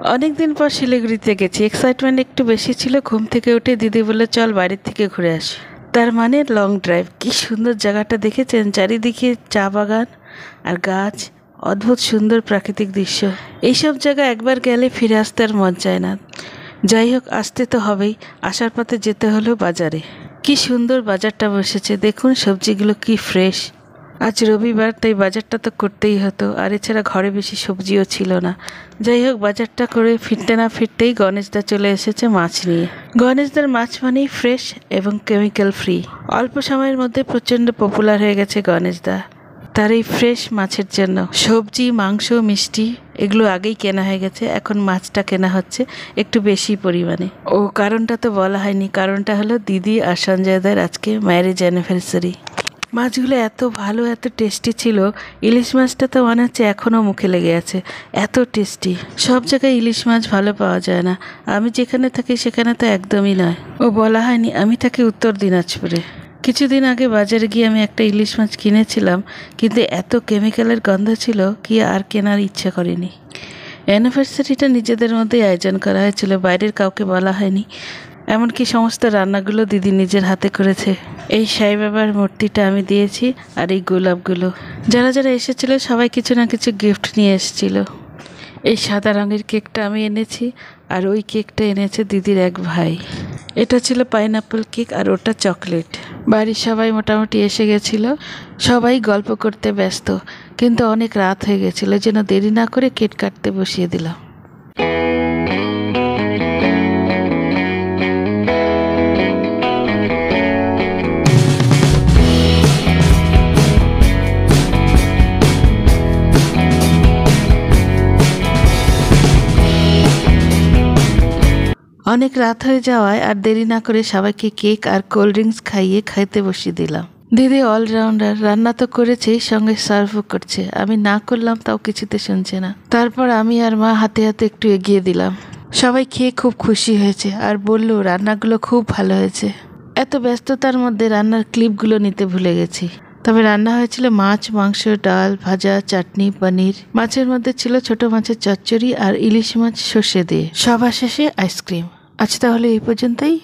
অনেকদিন পর শিলিগুড়িতে গেছি, এক্সাইটমেন্ট একটু বেশি ছিল। ঘুম থেকে উঠে দিদি বলল চল বাইরের থেকে ঘুরে আসি, তার মানে লং ড্রাইভ। কি সুন্দর জায়গাটা দেখেছেন, চারিদিকে চা বাগান আর গাছ, অদ্ভুত সুন্দর প্রাকৃতিক দৃশ্য। এইসব জায়গা একবার গেলে ফিরে আসতে আর মন চায় না। যাই হোক, আসতে তো হবেই। আসার পথে যেতে হলো বাজারে। কি সুন্দর বাজারটা বসেছে, দেখুন সবজিগুলো কি ফ্রেশ। আজ রবিবার, তাই বাজারটা তো করতেই হতো, আর এছাড়া ঘরে বেশি সবজিও ছিল না। যাই হোক, বাজারটা করে ফিরতে না ফিরতেই গণেশদা চলে এসেছে মাছ নিয়ে। গণেশদার মাছ মানেই ফ্রেশ এবং কেমিক্যাল ফ্রি। অল্প সময়ের মধ্যে প্রচণ্ড পপুলার হয়ে গেছে গণেশদা তার এই ফ্রেশ মাছের জন্য। সবজি, মাংস, মিষ্টি এগুলো আগেই কেনা হয়ে গেছে, এখন মাছটা কেনা হচ্ছে একটু বেশি পরিমাণে। ও কারণটা তো বলা হয়নি, কারণটা হলো দিদি আর সঞ্জয়দার আজকে ম্যারেজ অ্যানিভার্সারি। মাছগুলো এত ভালো, এত টেস্টি ছিল। ইলিশ মাছটা তো মনে হচ্ছে এখনও মুখে লেগে আছে, এত টেস্টি। সব জায়গায় ইলিশ মাছ ভালো পাওয়া যায় না, আমি যেখানে থাকি সেখানে তো একদমই নয়। ও বলা হয়নি, আমি থাকি উত্তর দিনাজপুরে। কিছুদিন আগে বাজারে গিয়ে আমি একটা ইলিশ মাছ কিনেছিলাম, কিন্তু এত কেমিক্যালের গন্ধ ছিল কি আর কেনার ইচ্ছা করেনি। অ্যানিভার্সারিটা নিজেদের মধ্যেই আয়োজন করা হয়েছিল, বাইরের কাউকে বলা হয়নি। এমনকি সমস্ত রান্নাগুলো দিদি নিজের হাতে করেছে। এই সাই বাবার মূর্তিটা আমি দিয়েছি, আর এই গোলাপগুলো। যারা যারা এসেছিল সবাই কিছু না কিছু গিফট নিয়ে এসেছিল। এই সাদা রঙের কেকটা আমি এনেছি, আর ওই কেকটা এনেছে দিদির এক ভাই। এটা ছিল পাইনাপেল কেক, আর ওটা চকলেট। বাড়ির সবাই মোটামুটি এসে গেছিল, সবাই গল্প করতে ব্যস্ত, কিন্তু অনেক রাত হয়ে গেছিল, যেন দেরি না করে কেক কাটতে বসিয়ে দিলাম। অনেক রাত হয়ে যাওয়ায় আর দেরি না করে সবাইকে কেক আর কোল্ড ড্রিঙ্কস খাইয়ে খাইতে বসিয়ে দিলাম। দিদি অলরাউন্ডার, রান্না তো করেছেই, সঙ্গে সার্ভও করছে। আমি না করলাম তাও কিছুতে শুনছে না। তারপর আমি আর মা হাতে হাতে একটু এগিয়ে দিলাম। সবাই খেয়ে খুব খুশি হয়েছে, আর বলল রান্নাগুলো খুব ভালো হয়েছে। এত ব্যস্ততার মধ্যে রান্নার ক্লিপগুলো নিতে ভুলে গেছি। তবে রান্না হয়েছিল মাছ, মাংস, ডাল, ভাজা, চাটনি, পনির। মাছের মধ্যে ছিল ছোট মাছের চচ্চড়ি আর ইলিশ মাছ সর্ষে দিয়ে। সবার শেষে আইসক্রিম। আজ তাহলে এই পর্যন্তই।